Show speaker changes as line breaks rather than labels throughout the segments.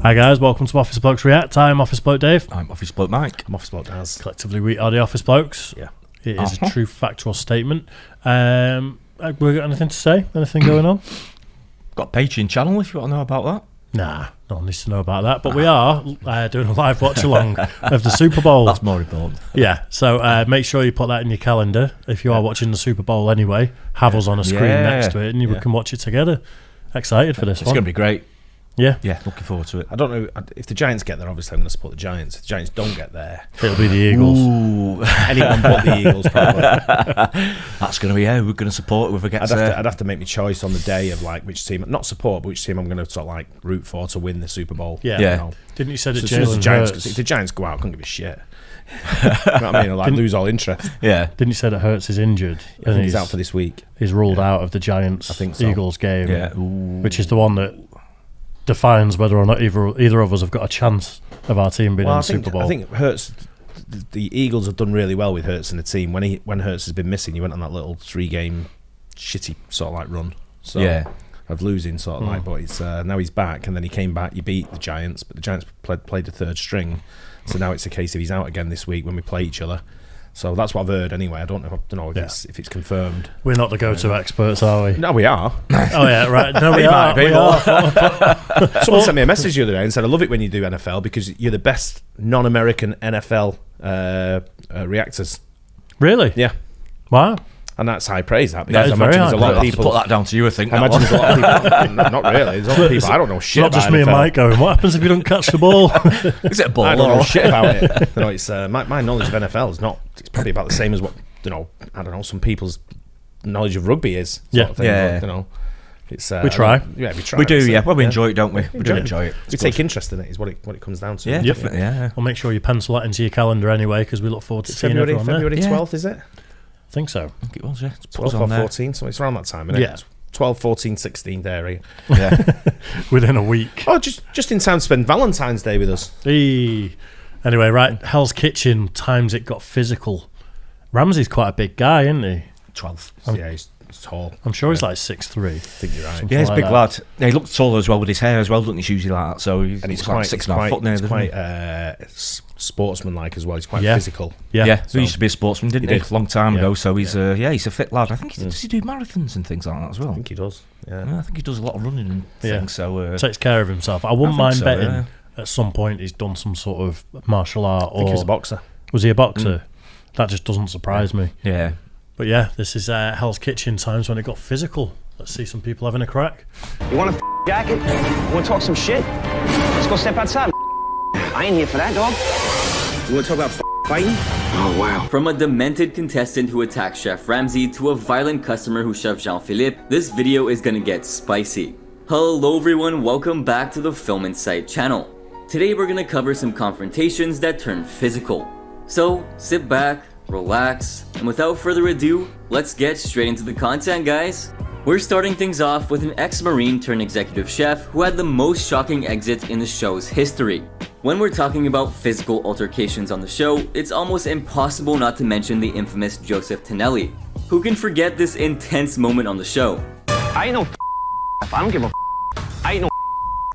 Hi guys, welcome to Office Blokes React. I'm Office Bloke Dave.
I'm Office Bloke Mike.
I'm Office Bloke Daz.
Collectively, we are the Office Blokes.
Yeah.
It is a true factual statement. We got anything to say? Anything going on?
Got a Patreon channel if you want to know about that.
Nah, no one needs to know about that. But we are doing a live watch along of the Super Bowl.
That's more important.
Yeah, so make sure you put that in your calendar. If you are watching the Super Bowl anyway, have us on a screen next to it and we can watch it together. Excited for this one.
It's going to be great.
Yeah,
looking forward to it.
I don't know if the Giants get there. Obviously, I'm going to support the Giants. If the Giants don't get there,
it'll be the Eagles.
Ooh.
Anyone but the Eagles, probably.
That's going to be we're going to support whoever gets there.
I'd have to make my choice on the day of like which team, not support, but which team I'm going to sort of like root for to win the Super Bowl.
Yeah.
You know?
Didn't you say that
Jalen
Giants?
Hurts? If the Giants go out, I couldn't give a shit. You know what I mean? I like lose all interest.
Yeah.
Didn't you say that Hurts is injured?
I think he's out for this week.
He's ruled out of the Giants Eagles game, which is the one that defines whether or not either of us have got a chance of our team being in the Super Bowl.
I think Hurts, the Eagles have done really well with Hurts in the team. When Hurts has been missing, he went on that little 3-game shitty sort of like run. So of losing sort of like, but it's now he's back, and then he came back. He beat the Giants, but the Giants played the third string. So now it's a case of he's out again this week when we play each other. So that's what I've heard anyway. I don't know if it's confirmed.
We're not the go-to experts, are we?
No, we are.
Oh yeah, right. No, we are. We are.
Someone sent me a message the other day and said, "I love it when you do NFL because you're the best non-American NFL reactors."
Really?
Yeah.
Wow.
And that's high praise. That because I
very
imagine there's a lot of
I'll
people.
put that down to you. I think.
I imagine there's a lot of people. Not really. There's a lot of people. I don't know shit
Not
about
just me and
NFL.
Mike going, what happens if you don't catch the ball?
Is it a ball?
I don't know shit about it. You know, it's my knowledge of NFL is not. It's probably about the same as what I don't know. Some people's knowledge of rugby is. Sort of thing,
yeah.
But, you know, it's
we try.
Yeah, we try.
We do. Yeah. Well, we enjoy it, don't we? We do enjoy it.
We take interest in it. Is what it comes down to.
Yeah, definitely. Yeah.
Well, make sure you pencil that into your calendar anyway, because we look forward to seeing everyone there.
February 12th, is it?
I think so.
I think it was. Yeah.
12 or 14. So it's around that time, isn't it?
Yeah.
12, 14, 16 area.
Yeah.
Within a week.
Oh, just in time to spend Valentine's Day with us.
Anyway, right. Hell's Kitchen, times it got physical. Ramsey's quite a big guy, isn't he?
12.
Yeah, he's tall.
I'm sure he's like 6'3".
I think you're right.
Yeah, he's a big
like
lad. Yeah, he looked taller as well with his hair as well, doesn't he? He's usually like that. So
And he's
like
quite
6.5 foot now.
He's quite sportsman-like as well. He's quite
Yeah.
physical.
Yeah,
So
he used to be a sportsman, didn't he?
did.
A long time
Yeah.
ago. So he's he's a fit lad. I think does he do marathons and things like that as well?
I think he does. Yeah.
Yeah, I think he does a lot of running and things. So
takes care of himself. I wouldn't
think
mind
so,
betting
yeah.
at some point he's done some sort of martial art.
I think he was a boxer.
Was he a boxer? That just doesn't surprise me.
yeah.
But yeah, this is Hell's Kitchen times when it got physical. Let's see some people having a crack.
You want a jacket? Want to talk some shit? Let's go step outside. I ain't here for that, dog. You want to talk about fighting? Oh, wow.
From a demented contestant who attacked Chef Ramsay to a violent customer who shoved Jean-Philippe, this video is gonna get spicy. Hello everyone, welcome back to the Film Insight channel. Today we're gonna cover some confrontations that turn physical. So sit back, relax, and without further ado, let's get straight into the content, guys. We're starting things off with an ex-Marine turned executive chef who had the most shocking exit in the show's history. When we're talking about physical altercations on the show, it's almost impossible not to mention the infamous Joseph Tonelli. Who can forget this intense moment on the show?
I ain't no I don't give a I ain't no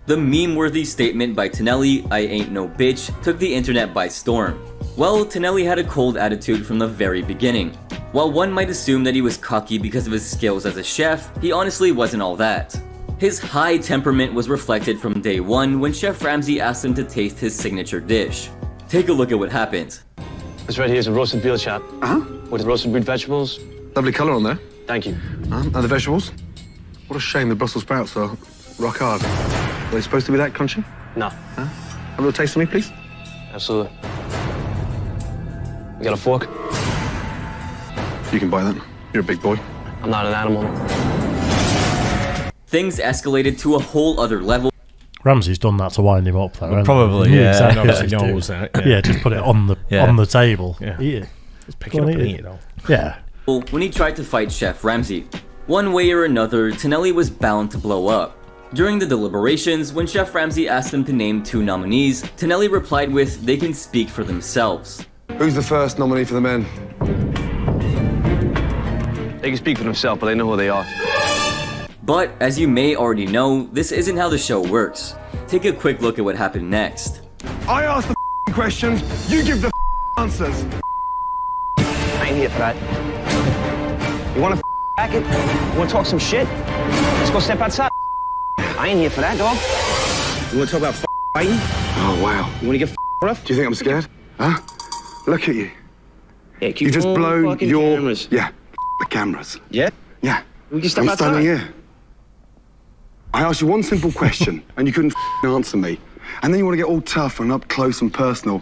The meme-worthy statement by Tonelli, "I ain't no bitch," took the internet by storm. Well, Tonelli had a cold attitude from the very beginning. While one might assume that he was cocky because of his skills as a chef, he honestly wasn't all that. His high temperament was reflected from day one when Chef Ramsay asked him to taste his signature dish. Take a look at what happened.
This right here is a roasted veal chop. With roasted root vegetables.
Lovely colour on there.
Thank you.
And the vegetables? What a shame the Brussels sprouts are rock hard. Are they supposed to be that crunchy?
No.
A little taste of me, please?
Absolutely. You got a fork?
You can buy that. You're a big boy.
I'm not an animal.
Things escalated to a whole other level.
Ramsey's done that to wind him up, though. hasn't
Probably,
he?
yeah.
Exactly
Obviously
what he's
knows
doing.
that.
Yeah, just put it on the table.
Yeah.
Eat it.
Just pick it up and eat it, though.
Yeah.
When he tried to fight Chef Ramsay. One way or another, Tonelli was bound to blow up. During the deliberations, when Chef Ramsay asked him to name 2 nominees, Tonelli replied with, "They can speak for themselves."
Who's the first nominee for the men?
They can speak for themselves, but they know who they are.
But, as you may already know, this isn't how the show works. take a quick look at what happened next.
I ask the questions, you give the answers.
I ain't here for that. You want a jacket? You want to talk some shit? Let's go step outside. I ain't here for that, dog. You want to talk about fighting?
Oh, wow.
You want to get rough?
Do you think I'm scared? Huh? Look at you.
Yeah, keep
You just
all
blow
fucking
your...
cameras.
Yeah, the cameras.
Yeah?
Yeah.
We can step
I'm
outside.
standing here. I asked you one simple question, and you couldn't answer me. And then you want to get all tough and up close and personal.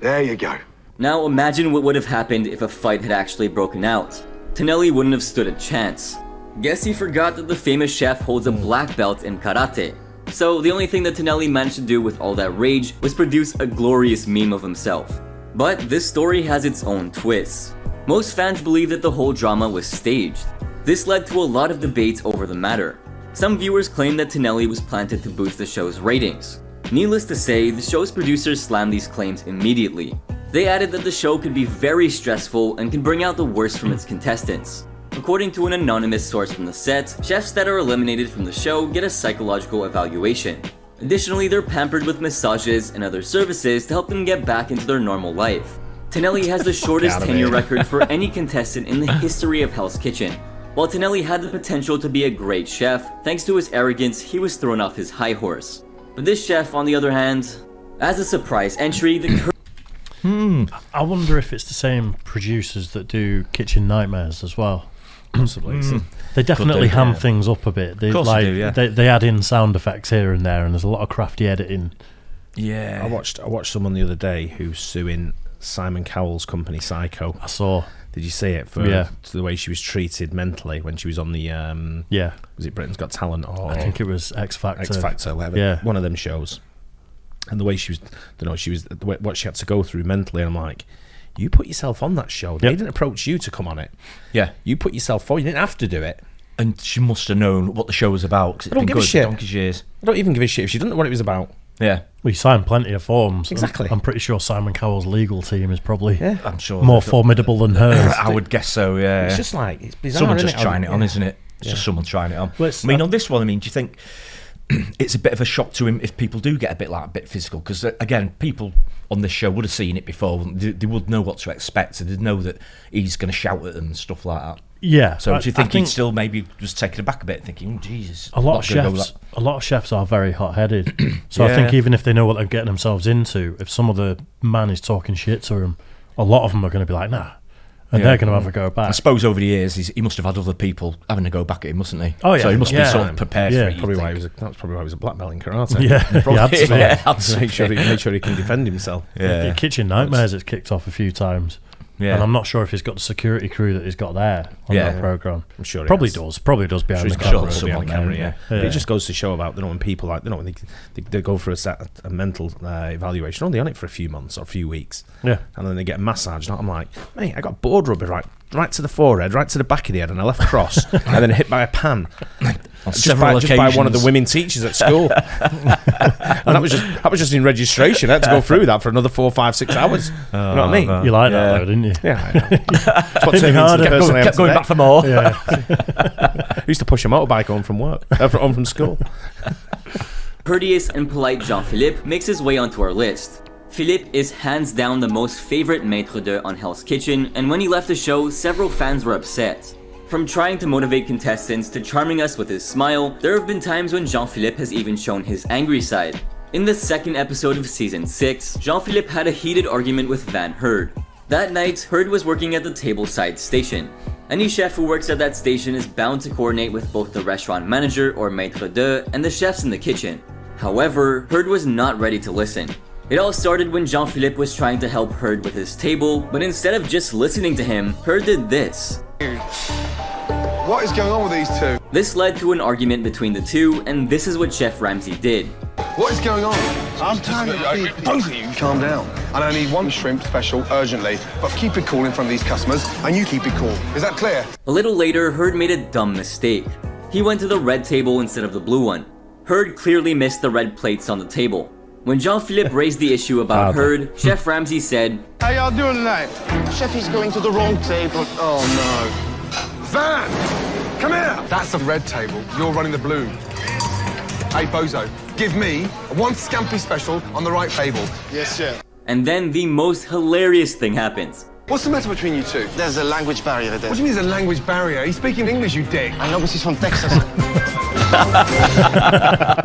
There you go.
Now imagine what would have happened if a fight had actually broken out. Tonelli wouldn't have stood a chance. Guess he forgot that the famous chef holds a black belt in karate. So the only thing that Tonelli managed to do with all that rage was produce a glorious meme of himself. But this story has its own twists. Most fans believe that the whole drama was staged. This led to a lot of debates over the matter. Some viewers claim that Tonelli was planted to boost the show's ratings. Needless to say, the show's producers slammed these claims immediately. They added that the show could be very stressful and can bring out the worst from its contestants. According to an anonymous source from the set, chefs that are eliminated from the show get a psychological evaluation. Additionally, they're pampered with massages and other services to help them get back into their normal life. Tonelli has the shortest tenure record for any contestant in the history of Hell's Kitchen. While Tonelli had the potential to be a great chef, thanks to his arrogance, he was thrown off his high horse. But this chef, on the other hand, as a surprise entry,
I wonder if it's the same producers that do Kitchen Nightmares as well.
Possibly.
They definitely ham things up a bit. They,
Of course
like,
they do, yeah.
They add in sound effects here and there, and there's a lot of crafty editing.
Yeah.
I watched someone the other day who's suing Simon Cowell's company Psycho.
I saw.
Did you see it? For the way she was treated mentally when she was on the was it Britain's Got Talent or
I think it was X Factor,
whatever.
Yeah,
one of them shows. And the way she was, what she had to go through mentally. And I'm like, you put yourself on that show. They didn't approach you to come on it.
Yeah,
you put yourself forward. You didn't have to do it.
And she must have known what the show was about. 'Cause
I don't give a shit.
Donkey's years.
I don't even give a shit if she didn't know what it was about.
Yeah.
We signed plenty of forms.
Exactly.
I'm pretty sure Simon Cowell's legal team is probably
I'm sure
more formidable than hers.
I would guess so, yeah.
It's just like, it's bizarre.
Someone just trying it on, isn't it? It's just someone trying it on.
Well,
I mean, on this one, do you think it's a bit of a shock to him if people do get a bit physical? Because, again, people on this show would have seen it before. They would know what to expect. So they'd know that he's going to shout at them and stuff like that.
Yeah.
So do you think he'd still maybe just taken it back a bit, thinking, Jesus,
a lot of chefs are very hot-headed. So I think even if they know what they're getting themselves into, if some other man is talking shit to them, a lot of them are going to be like, nah. And they're going to have a go back.
I suppose over the years, he must have had other people having to go back at him, mustn't he?
Oh, yeah.
So he must be sort of prepared for it.
That's probably why he was a black belt in karate.
Yeah,
Make sure he can defend himself.
Yeah. The Kitchen Nightmares has kicked off a few times. Yeah. And I'm not sure if he's got the security crew that he's got there on that programme.
I'm sure he
probably
has.
does. Probably does behind the
camera. Yeah. But it just goes to show about, when people when they go for a mental evaluation, only on it for a few months or a few weeks.
Yeah.
And then they get massaged. And I'm like, mate, I got board rubber right to the forehead, right to the back of the head, and a left cross, and then hit by a pan. Just by one of the women teachers at school. And that was just in registration. I had to go through that for another 4, 5, 6 hours. You know what I mean?
You like that though, didn't you?
Yeah, I know.
Kept going back for more.
Yeah. I used to push a motorbike home from work, home from school.
Courteous and polite Jean-Philippe makes his way onto our list. Philippe is hands down the most favorite maître d' on Hell's Kitchen, and when he left the show, several fans were upset. From trying to motivate contestants to charming us with his smile, there have been times when Jean-Philippe has even shown his angry side. In the second episode of Season 6, Jean-Philippe had a heated argument with Van Herd. That night, Herd was working at the tableside station. Any chef who works at that station is bound to coordinate with both the restaurant manager or maître d' and the chefs in the kitchen. However, Herd was not ready to listen. It all started when Jean-Philippe was trying to help Herd with his table, but instead of just listening to him, Herd did this.
What is going on with these two?
This led to an argument between the two, and this is what Chef Ramsay did.
What is going on? I'm telling you, both of you, calm down. And I need one shrimp special urgently, but keep it cool in front of these customers, and you keep it cool. Is that clear?
A little later, Herd made a dumb mistake. He went to the red table instead of the blue one. Herd clearly missed the red plates on the table. When Jean-Philippe raised the issue about Herd, Chef Ramsay said,
"How y'all doing tonight?"
Chef, he's going to the wrong table.
Oh no. Van! Come here! That's the red table. You're running the blue. Hey, Bozo, give me one scampi special on the right table.
Yes, chef.
And then the most hilarious thing happens.
What's the matter between you two?
There's a language barrier there.
What do you mean there's a language barrier? He's speaking English, you dick.
I know, but he's from Texas.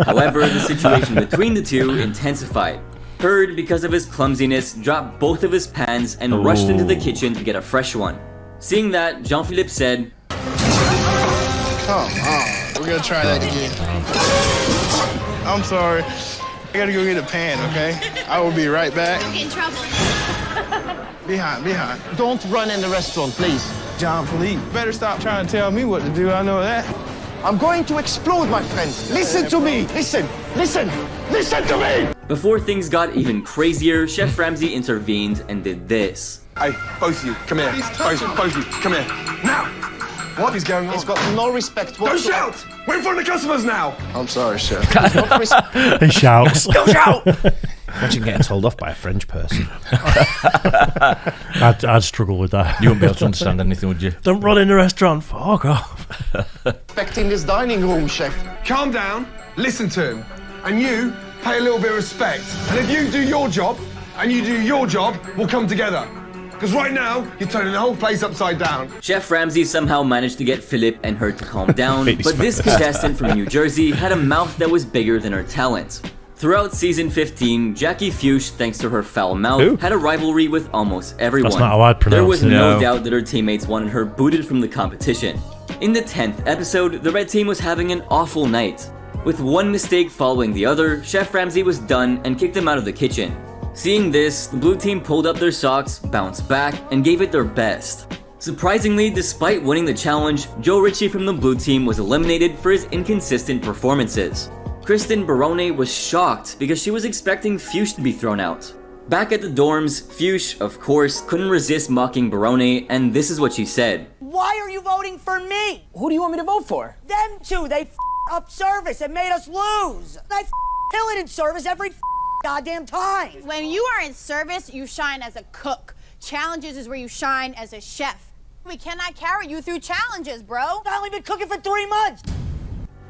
However, the situation between the two intensified. Hurd, because of his clumsiness, dropped both of his pans and rushed into the kitchen to get a fresh one. Seeing that, Jean-Philippe said,
Come on, we're gonna try that again. I'm sorry. I gotta go get a pan, okay? I will be right back.
Don't get in trouble.
Behind. Don't run in the restaurant, please. Jean-Philippe, better stop trying to tell me what to do, I know that. I'm going to explode, my friend. Listen to me. Listen to me.
Before things got even crazier, Chef Ramsay intervened and did this.
Hey, both of you, come here. Both of you, come here. Now! What is going on?
He's got no respect
Don't
whatsoever.
shout! We're in front of the customers now!
I'm sorry, chef.
He shouts.
Don't shout!
Imagine getting told off by a French person.
I'd struggle with that.
You wouldn't be able to understand anything, would you?
Don't run in the restaurant. Fuck off.
Respect in this dining room, chef.
Calm down, listen to him, and you pay a little bit of respect. And if you do your job, and you do your job, we'll come together. Because right now, you're turning the whole place upside down.
Chef Ramsay somehow managed to get Philippe and her to calm down, but this contestant from New Jersey had a mouth that was bigger than her talent. Throughout season 15, Jackie Fuchs, thanks to her foul mouth, had a rivalry with almost everyone.
That's not how I'd pronounce
There was
it.
no doubt that her teammates wanted her booted from the competition. In the 10th episode, the red team was having an awful night. With one mistake following the other, Chef Ramsay was done and kicked them out of the kitchen. Seeing this, the blue team pulled up their socks, bounced back, and gave it their best. Surprisingly, despite winning the challenge, Joe Ritchie from the blue team was eliminated for his inconsistent performances. Kristen Barone was shocked because she was expecting Fuchs to be thrown out. Back at the dorms, Fuchs, of course, couldn't resist mocking Barone, and this is what she said.
Why are you voting for me?
Who do you want me to vote for?
Them two, they up service and made us lose. They kill it in service every goddamn time.
When you are in service, you shine as a cook. Challenges is where you shine as a chef. We cannot carry you through challenges, bro.
I've only been cooking for 3 months.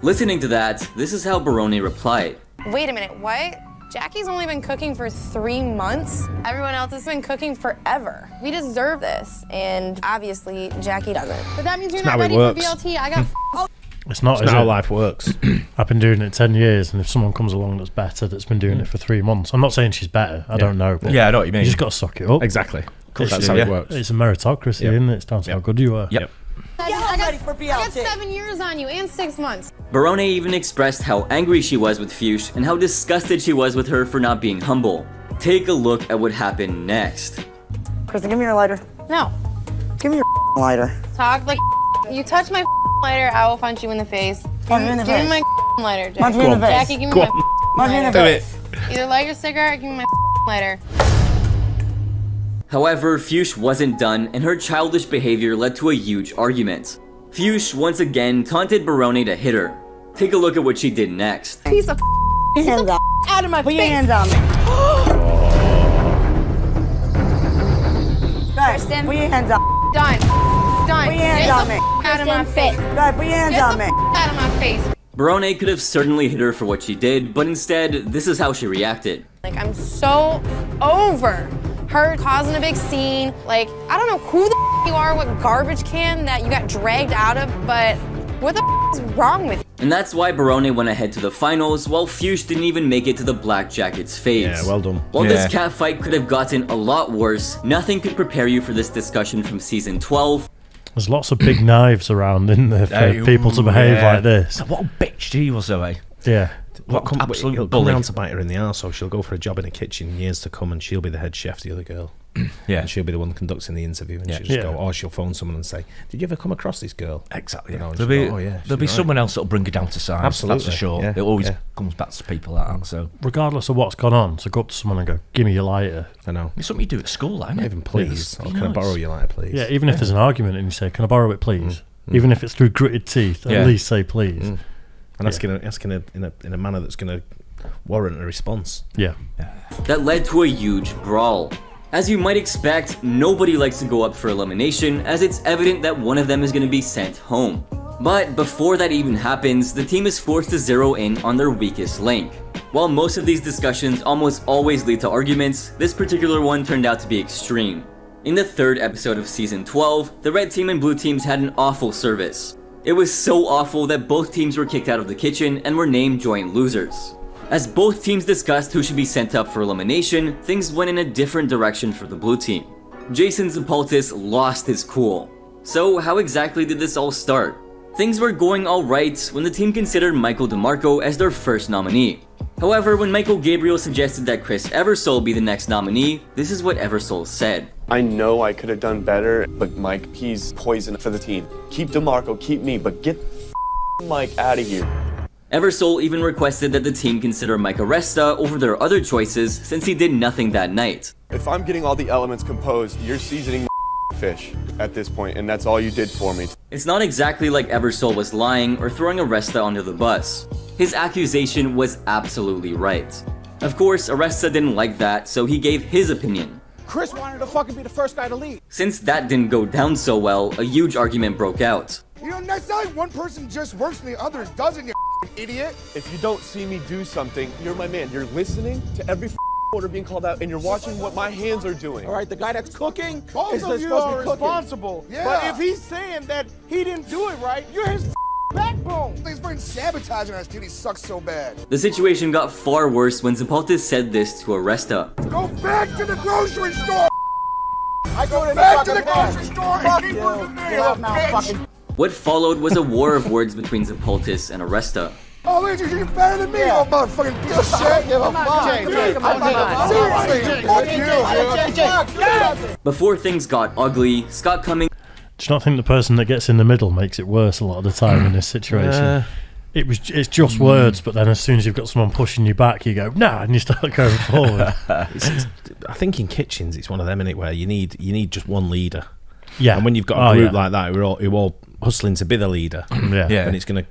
Listening to that, this is how Barone replied.
Wait a minute, what? Jackie's only been cooking for 3 months? Everyone else has been cooking forever. We deserve this, and obviously Jackie doesn't.
But that means you're
It's
not
not
ready
how
for
it works.
BLT. I got
It's not,
It's
is
not how
it?
life works.
I've been doing it 10 years, and if someone comes along that's better, that's been doing it for 3 months, I'm not saying she's better. I don't know. But
Yeah, I know what you mean.
You just got to suck it up.
Exactly.
course
That's
you
how
do,
it
yeah.
works.
It's a meritocracy, isn't it? It's down to how good you are.
Yep.
I'm ready for BLT.
I got 7 years on you and 6 months.
Barone even expressed how angry she was with Fuchs and how disgusted she was with her for not being humble. Take a look at what happened next.
Kristen, give me your lighter.
No.
Give me your lighter.
Talk like you touch my lighter, I will punch you in the face.
Punch me in the
Give me
face.
my lighter,
Punch me in the face.
Jackie, give me my
Punch me in the
lighter.
face.
Either light your cigarette or give me my lighter.
However, Fuchs wasn't done, and her childish behavior led to a huge argument. Fuchs once again taunted Barone to hit her. Take a look at what she did next.
Piece of
Put your hands up.
out of my
Put your
face.
hands on me. Guys,
Kristen.
put your hands up.
Done.
Put your hands on me.
Out of my face.
Guys, put your hands
Get
on
the
me.
out of my face.
Barone could have certainly hit her for what she did, but instead, this is how she reacted.
Like, I'm so over her causing a big scene. Like, I don't know who the you are, what garbage can that you got dragged out of, but what the is wrong with you?
And that's why Barone went ahead to the finals, while Fuchs didn't even make it to the Black Jackets phase.
Yeah, well done.
While
Yeah.
this cat fight could have gotten a lot worse, nothing could prepare you for this discussion from season 12.
There's lots of big knives around, isn't there, for
Hey,
people to behave
yeah.
like this.
What a bitch he was, though, eh?
Yeah.
What an absolute
It'll come
bully.
round to bite her in the arse, so she'll go for a job in a kitchen in years to come, and she'll be the head chef, the other girl.
Yeah.
And she'll be the one conducting the interview, and
Yeah.
she'll just
Yeah.
go, or she'll phone someone and say, "Did you ever come across this girl?"
Exactly.
You know, and
There'll
she'll
be,
go, "Oh, yeah,
there'll
she's
be
right."
someone else that'll bring her down to size.
Absolutely,
That's for sure.
yeah,
It always
yeah.
comes back to people like that. So
Regardless of what's gone on, to go up to someone and go, give me your lighter.
I know.
it's something you do at school, like,
Not even please.
Yeah,
Or can I borrow your lighter, please?
Yeah, even if there's an argument and you say, can I borrow it, please? Even if it's through gritted teeth,
Yeah.
at least say please.
And asking in a manner that's going to warrant a response.
Yeah.
That led to a huge brawl. As you might expect, nobody likes to go up for elimination, as it's evident that one of them is going to be sent home. But before that even happens, the team is forced to zero in on their weakest link. While most of these discussions almost always lead to arguments, this particular one turned out to be extreme. In the 3rd episode of season 12, the red team and blue teams had an awful service. It was so awful that both teams were kicked out of the kitchen and were named joint losers. As both teams discussed who should be sent up for elimination, things went in a different direction for the blue team. Jason Zapaltis lost his cool. So how exactly did this all start? Things were going alright when the team considered Michael DeMarco as their first nominee. However, when Michael Gabriel suggested that Chris Eversole be the next nominee, this is what Eversole said.
I know I could have done better, but Mike, he's poison for the team. Keep DeMarco, keep me, but get Mike out of here.
Eversole even requested that the team consider Mike Aresta over their other choices since he did nothing that night.
If I'm getting all the elements composed, you're seasoning my fish at this point, and that's all you did for me.
It's not exactly like Eversole was lying or throwing Aresta under the bus. His accusation was absolutely right. Of course, Aresta didn't like that, so he gave his opinion.
Chris wanted to fucking be the first guy to leave.
Since that didn't go down so well, a huge argument broke out.
You know, that's not like one person just works and the others doesn't, you idiot.
If you don't see me do something, you're my man. You're listening to every order being called out, and you're watching what my hands are doing.
All right, the guy that's cooking
Both
is
of you
supposed to
are
be cooking.
responsible. Yeah.
But if he's saying that he didn't do it right, you're his backbone.
He's been sabotaging us, dude. He sucks so bad.
The situation got far worse when Zapaltis said this to Aresta.
Go back to the grocery store.
I go
back to the grocery store and keep the mail, bitch.
What followed was a war of words between Zapaltis and Aresta.
Oh, wait, you're better than me, oh, motherfucking piece of shit.
Give a fuck.
Seriously, fuck you.
Before things got ugly, Scott Cummings.
Do you not think the person that gets in the middle makes it worse a lot of the time in this situation? It's just words, but then as soon as you've got someone pushing you back, you go, nah, and you start going forward.
I think in kitchens, it's one of them, innit, where you need just one leader.
Yeah.
And when you've got a group like that, we're all hustling to be the leader.
Yeah.
And it's gonna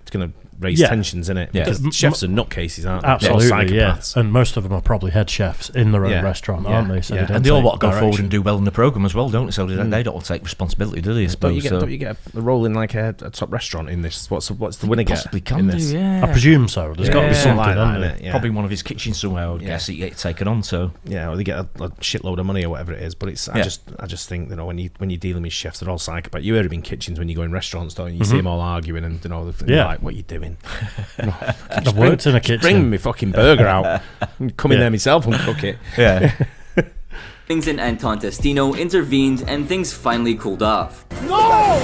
raise tensions, innit?
Yeah.
Because chefs are nutcases, aren't they?
Absolutely,
They're all
yeah.
psychopaths.
And most of them are probably head chefs in their own restaurant, aren't they? So they don't
And they all
take
want to go forward
direction.
and do well in the programme as well, don't they? So they don't all take responsibility, do they? I suppose.
Don't you get a role in like a top restaurant in this? What's the winner get?
Possibly can
in
do,
this?
yeah.
I presume so. There's got to be something,
like that,
hasn't there?
innit? Yeah.
Probably one of his kitchens somewhere, I would guess, he get taken on, so...
Yeah, or they get a shitload of money or whatever it is. But it's I just think, you know, when you're dealing with chefs, they're all psychopaths. You heard them in kitchens when you go in restaurants, don't you? You see them all arguing and, you know, they're like, what are you doing?
I've worked in a kitchen.
Bring me fucking burger out. Come in there myself and cook it.
Yeah.
Things and Anton Testino intervened and things finally cooled off.
No!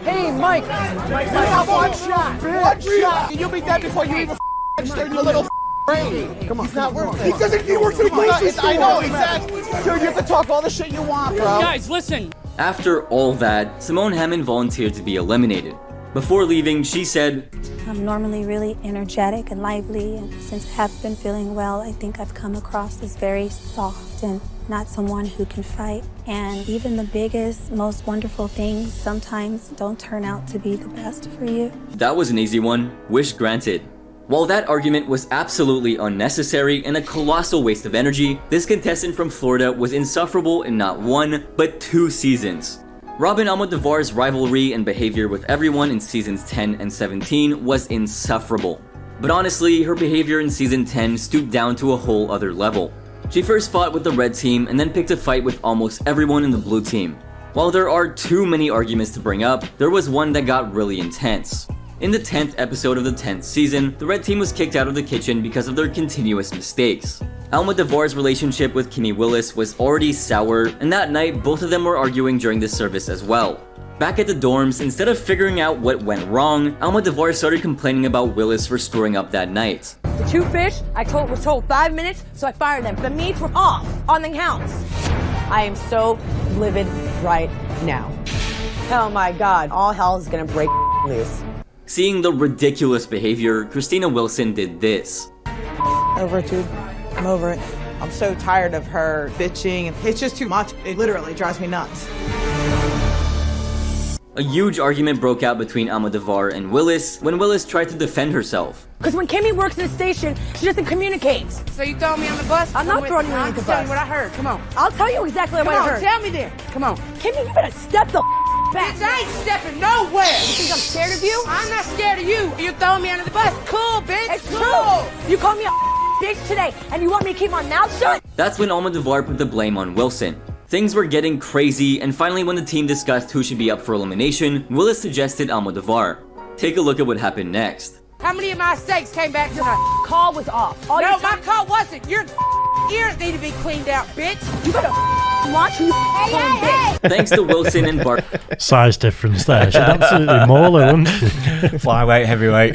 Hey, Mike. You have one shot. One shot. You'll be dead before you even start your little brain. Come on. He's not worth it. He works in a grocery store. I know, exactly. Dude, you can talk all the shit you want, bro.
Guys, listen.
After all that, Simone Hammond volunteered to be eliminated. Before leaving, she said,
I'm normally really energetic and lively, and since I have been feeling well, I think I've come across as very soft and not someone who can fight. And even the biggest, most wonderful things sometimes don't turn out to be the best for you.
that was an easy one, wish granted. While that argument was absolutely unnecessary and a colossal waste of energy, this contestant from Florida was insufferable in not one, but 2 seasons. Robin Almodovar's rivalry and behavior with everyone in seasons 10 and 17 was insufferable. But honestly, her behavior in season 10 stooped down to a whole other level. She first fought with the red team and then picked a fight with almost everyone in the blue team. While there are too many arguments to bring up, there was one that got really intense. In the 10th episode of the 10th season, the red team was kicked out of the kitchen because of their continuous mistakes. Almodovar's relationship with Kimmy Willis was already sour, and that night both of them were arguing during the service as well. Back at the dorms, instead of figuring out what went wrong, Almodovar started complaining about Willis for screwing up that night.
The 2 fish, was told 5 minutes, so I fired them. The meats were off on the counts. I am so livid right now. Oh my God, all hell is gonna break loose.
Seeing the ridiculous behavior, Christina Wilson did this.
Over it, dude. I'm over it. I'm so tired of her bitching. It's just too much. It literally drives me nuts.
A huge argument broke out between Almodovar and Willis when Willis tried to defend herself.
Because when Kimmy works in the station, she doesn't communicate.
So you throwing me on the bus?
I'm not throwing you on the bus.
Tell me what I heard. Come on.
I'll tell you exactly what I heard.
Tell me then. Come on.
Kimmy, you better step the back.
Bitch, I ain't stepping nowhere.
You think I'm scared of you?
I'm not scared of you. You're throwing me under the bus. Cool, bitch.
It's
cool.
true. You call me a
bitch today, and you want me to keep my mouth shut?
That's when Almodovar put the blame on Wilson. Things were getting crazy, and finally when the team discussed who should be up for elimination, Willis suggested Almodovar. Take a look at what happened next.
How many of my steaks came back tonight?
Call was off.
No, my call wasn't. Your ears need to be cleaned out, bitch.
You better watch who hey.
Thanks to Wilson and Bart.
Size difference there. She'd absolutely maul her, wouldn't she?
Flyweight, heavyweight.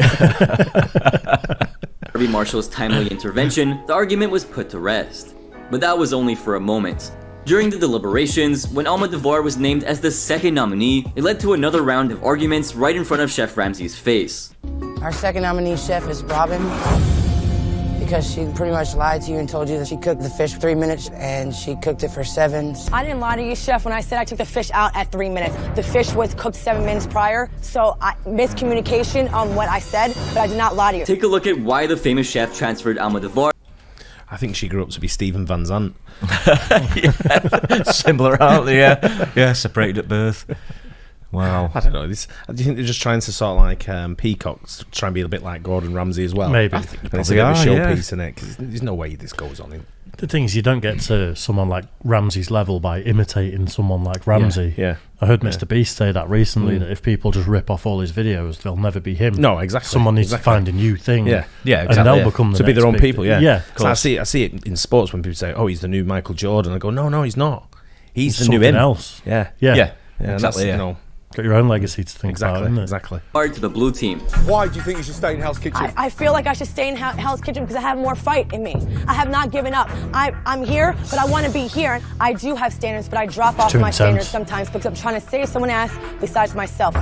Harvey Marshall's timely intervention, the argument was put to rest. But that was only for a moment. During the deliberations, when Almodovar was named as the second nominee, it led to another round of arguments right in front of Chef Ramsay's face.
Our second nominee chef is Robin, because she pretty much lied to you and told you that she cooked the fish for 3 minutes and she cooked it for 7.
I didn't lie to you, Chef, when I said I took the fish out at 3 minutes. The fish was cooked 7 minutes prior, so miscommunication on what I said, but I did not lie to you.
Take a look at why the famous chef transferred Almodovar.
I think she grew up to be Stephen Van Zandt.
Similar, aren't they? Yeah, separated at birth. Wow.
I don't know. Do you think they're just trying to sort of like peacocks, try and be a bit like Gordon Ramsay as well?
Maybe.
I think it's a bit of a showpiece in it, because there's no way this goes on.
The thing is, you don't get to someone like Ramsay's level by imitating someone like Ramsay.
Yeah.
I heard Mr. Beast say that recently, that if people just rip off all his videos, they'll never be him.
No, exactly.
Someone needs to find a new thing.
Yeah,
exactly.
And they'll become the
to be their
next
own
big
people.
thing.
Yeah.
So
I see it in sports when people say, "Oh, he's the new Michael Jordan." I go, "No, he's not. He's the new
something
him."
else.
Yeah.
Exactly.
You know,
got your own legacy to think about, isn't it?
Exactly.
Hard to the blue team.
Why do you think you should stay in Hell's Kitchen?
I feel like I should stay in Hell's Kitchen because I have more fight in me. I have not given up. I'm here, but I want to be here. I do have standards, but I drop off my standards sometimes because I'm trying to save someone else besides myself.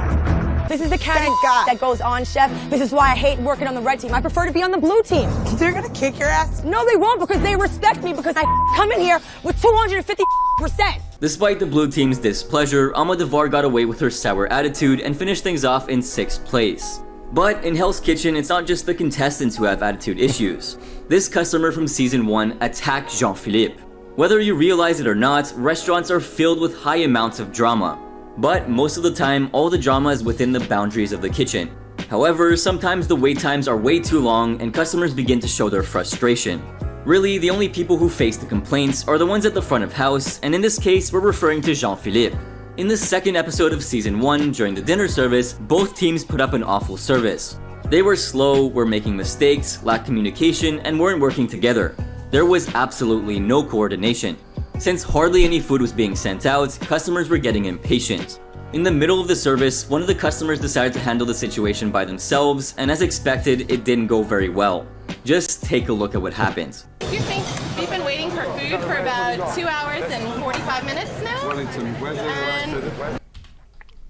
This is the kind of that goes on, Chef. This is why I hate working on the red team. I prefer to be on the blue team.
They're gonna kick your ass?
No, they won't, because they respect me because I come in here with 250%.
Despite the blue team's displeasure, Almodovar got away with her sour attitude and finished things off in 6th place. But in Hell's Kitchen, it's not just the contestants who have attitude issues. This customer from season 1 attacked Jean-Philippe. Whether you realize it or not, restaurants are filled with high amounts of drama. But most of the time, all the drama is within the boundaries of the kitchen. However, sometimes the wait times are way too long and customers begin to show their frustration. Really, the only people who face the complaints are the ones at the front of house, and in this case, we're referring to Jean-Philippe. In the second episode of season 1, during the dinner service, both teams put up an awful service. They were slow, were making mistakes, lacked communication, and weren't working together. There was absolutely no coordination. Since hardly any food was being sent out, customers were getting impatient. In the middle of the service, one of the customers decided to handle the situation by themselves, and as expected, it didn't go very well. Just take a look at what happened.
Excuse me, we've been waiting for food for about 2 hours and 45 minutes now. And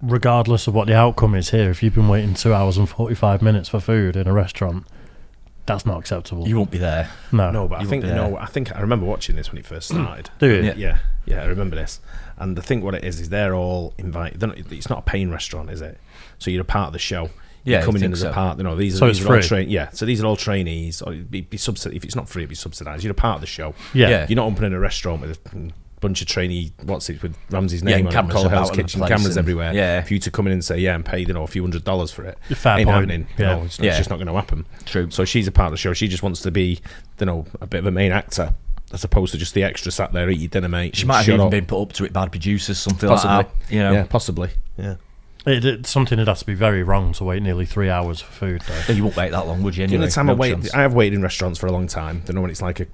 Regardless of what the outcome is here, if you've been waiting 2 hours and 45 minutes for food in a restaurant, that's not acceptable.
You won't be there.
No,
but I think I remember watching this when it first started.
Do you?
Yeah, I remember this. And I think what it is they're all invited. It's not a paying restaurant, is it? So you're a part of the show. You're coming in as a part. You know, these are all so these are all trainees. Or it'd be subsidized. If it's not free, it'd be subsidised. You're a part of the show.
Yeah.
You're not opening a restaurant with a bunch of trainee. with Ramsay's name on it,
cameras
called Hell's
about
Kitchen,
the place
cameras
and-
everywhere.
Yeah.
For you to come in and say and pay a few $100s for it.
Fair
ain't
point.
happening.
Yeah.
No, it's just not going to happen.
True.
So she's a part of the show. She just wants to be, a bit of a main actor, as opposed to just the extra sat there, eat your dinner, mate.
She might have even been put up to it by producers, something like that. You know?
Yeah, possibly. Yeah.
Something that has to be very wrong to wait nearly 3 hours for food, though.
You won't wait that long, would you?
The
Anyway?
only time
No chance.
I have waited in restaurants for a long time. Don't know when it's like a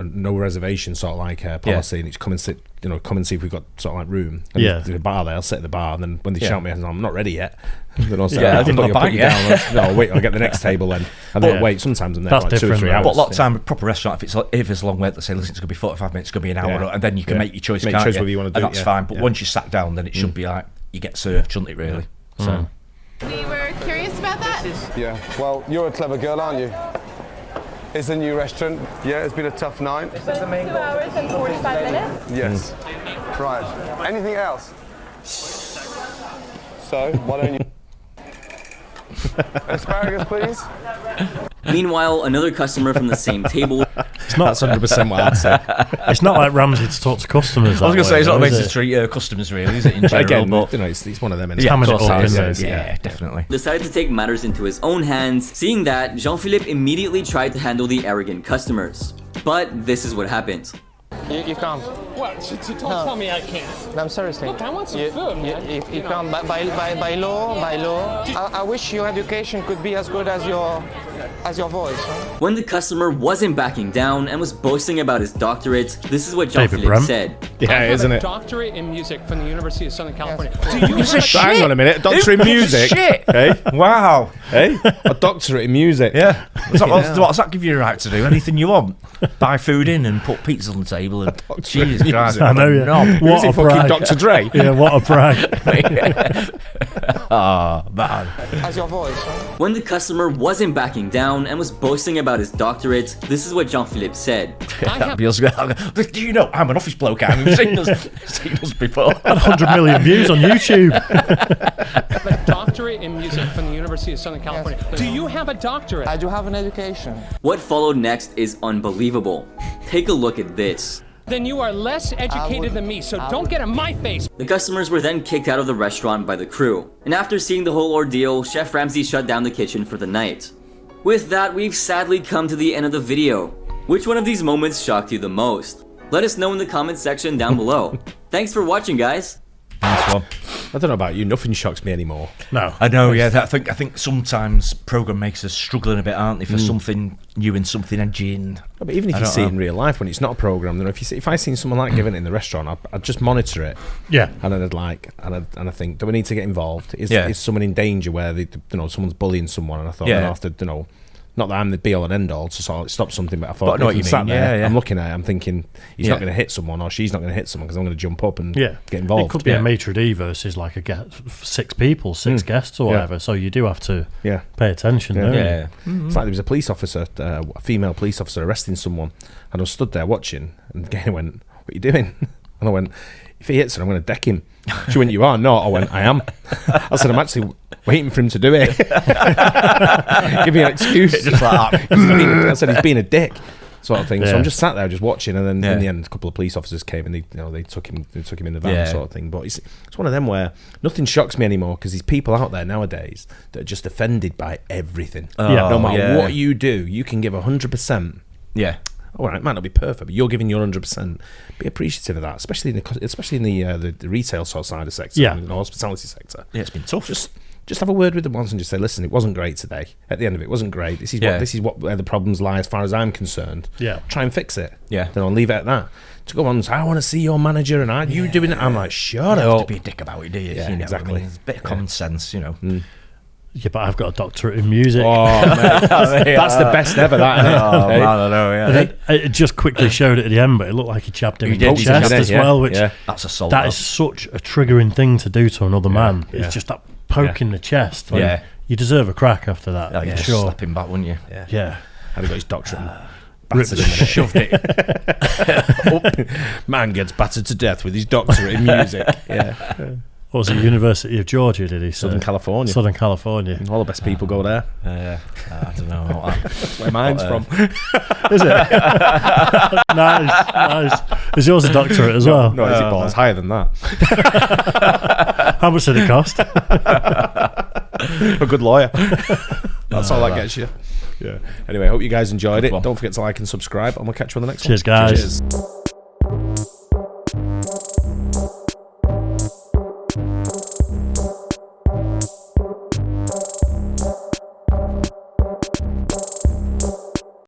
no reservation sort of like policy, and it's come and sit. Come and see if we've got sort of like room. And there's a bar there. I'll sit at the bar, and then when they shout me, I'm not ready yet. Then I'll say,
I didn't put you down.
No, wait, I'll get the next table then. And then wait. Sometimes I'm there for like 2 or 3 hours.
But a lot of time, a proper restaurant, if it's a long wait, let's say, listen, it's going to be 45 minutes, it's going to be an hour, and then you can make your choice.
Make choice whether you want to do
and that's fine. But once you sat down, then it should be like you get served, shouldn't it? Really. So.
we were curious about that.
Yeah, well, you're a clever girl, aren't you? It's a new restaurant. Yeah, it's been a tough night.
It was 2 hours and 45 minutes.
Yes. Right. Anything else? So, why don't you... Asparagus, please.
Meanwhile, another customer from the same table.
It's not 100% what I'd say.
It's not like Ramsey to talk to customers.
I was going to say, it's not meant to treat customers, really, is it, in general?
Again,
but,
you know, it's one of them.
Yeah,
yeah,
definitely.
Decided to take matters into his own hands, seeing that Jean-Philippe immediately tried to handle the arrogant customers. But this is what happened.
You can't.
What? Don't tell me I can't.
No, I'm seriously.
Look, I want some food, man.
You can't. By law. I wish your education could be as good as your voice. Huh?
When the customer wasn't backing down and was boasting about his doctorate, this is what Jean-Philippe said.
Yeah, isn't it?
I have a doctorate in music from the University of Southern California.
Do you hang on a minute, doctorate in music?
Shit.
Hey,
wow.
Hey, a doctorate in music.
Yeah. What does that give you a right to do? Anything you want. Buy food in and put pizzas on the table. And Jesus Christ.
I know, yeah. What a
fucking
brag.
Dr. Dre?
Yeah, what a brag.
Man.
As your voice. Huh?
When the customer wasn't backing down and was boasting about his doctorate, this is what Jean-Philippe said.
Do you know, I'm an office bloke. I've seen us before.
100 million views on YouTube.
I have a doctorate in music from the University of Southern California. Do you have a doctorate?
I do have an education.
What followed next is unbelievable. Take a look at this.
Then you are less educated than me, so don't get in my face.
The customers were then kicked out of the restaurant by the crew. And after seeing the whole ordeal, Chef Ramsey shut down the kitchen for the night. With that, we've sadly come to the end of the video. Which one of these moments shocked you the most? Let us know in the comments section down below. Thanks for watching, guys.
Nice one.
I don't know about you, nothing shocks me anymore.
No.
I know, yeah. I think sometimes program makes us struggling a bit, aren't they, for something new and something edgy. And
but even if you see it in real life, when it's not a program, then if I seen someone like giving it in the restaurant, I'd just monitor it.
Yeah.
And then I think, do we need to get involved? Is someone in danger where someone's bullying someone? And I thought, I have to, not that I'm the be all and end all to sort of stop something, but I thought,
I know what you mean.
There, I'm looking at it, I'm thinking he's not going to hit someone or she's not going to hit someone because I'm going to jump up and get involved.
It could be a maitre d' versus like six people, six guests or whatever. So you do have to pay attention. Don't you?
It's like there was a police officer, a female police officer arresting someone, and I was stood there watching, and the guy went, "What are you doing?" And I went, "If he hits her, I'm going to deck him." She went, "You are not." I went, "I am." I said, "I'm actually waiting for him to do it." Give me an excuse.
Just like that.
I said, "He's being a dick," sort of thing. So I'm just sat there, just watching, and then in the end, a couple of police officers came and they took him in the van, sort of thing. But it's one of them where nothing shocks me anymore because there's people out there nowadays that are just offended by everything. No matter what you do, you can give 100%.
Yeah.
All right, it might not be perfect, but you're giving your 100%. Be appreciative of that, especially in the retail sort of side of sector, the hospitality sector.
Yeah, it's been tough.
Just have a word with them once and just say, "Listen, it wasn't great today. At the end of it wasn't great. This is where the problems lie, as far as I'm concerned.
Yeah,
try and fix it.
Yeah,
then I'll leave it at that." To go on and say, "I want to see your manager," and you doing it. I'm like, shut up.
You don't have to be a dick about it, do you?
Yeah, exactly.
I mean, it's a bit of common sense,
Yeah, but I've got a doctorate in music.
Oh, mate. That's the best ever, that, isn't it?
Man, I know, yeah.
It just quickly showed at the end, but it looked like he jabbed him in the chest as well, which
that's assault.
That is such a triggering thing to do to another man. It's just that poke in the chest. Like, you deserve a crack after that.
Yeah,
sure.
Slap him back, wouldn't you?
Yeah.
Had he got his doctorate
shoved it
up. Man gets battered to death with his doctorate in music.
What was it, University of Georgia, did he say?
Southern California.
Southern California.
All the best people go there.
I don't know.
That's where mine's from.
Is it? Nice. Is yours a doctorate as well?
No, it's higher than that.
How much did it cost?
A good lawyer. That's all that gets you. Yeah. Anyway, I hope you guys enjoyed it. Don't forget to like and subscribe, and we'll catch you on the next one.
Cheers, guys.
Cheers.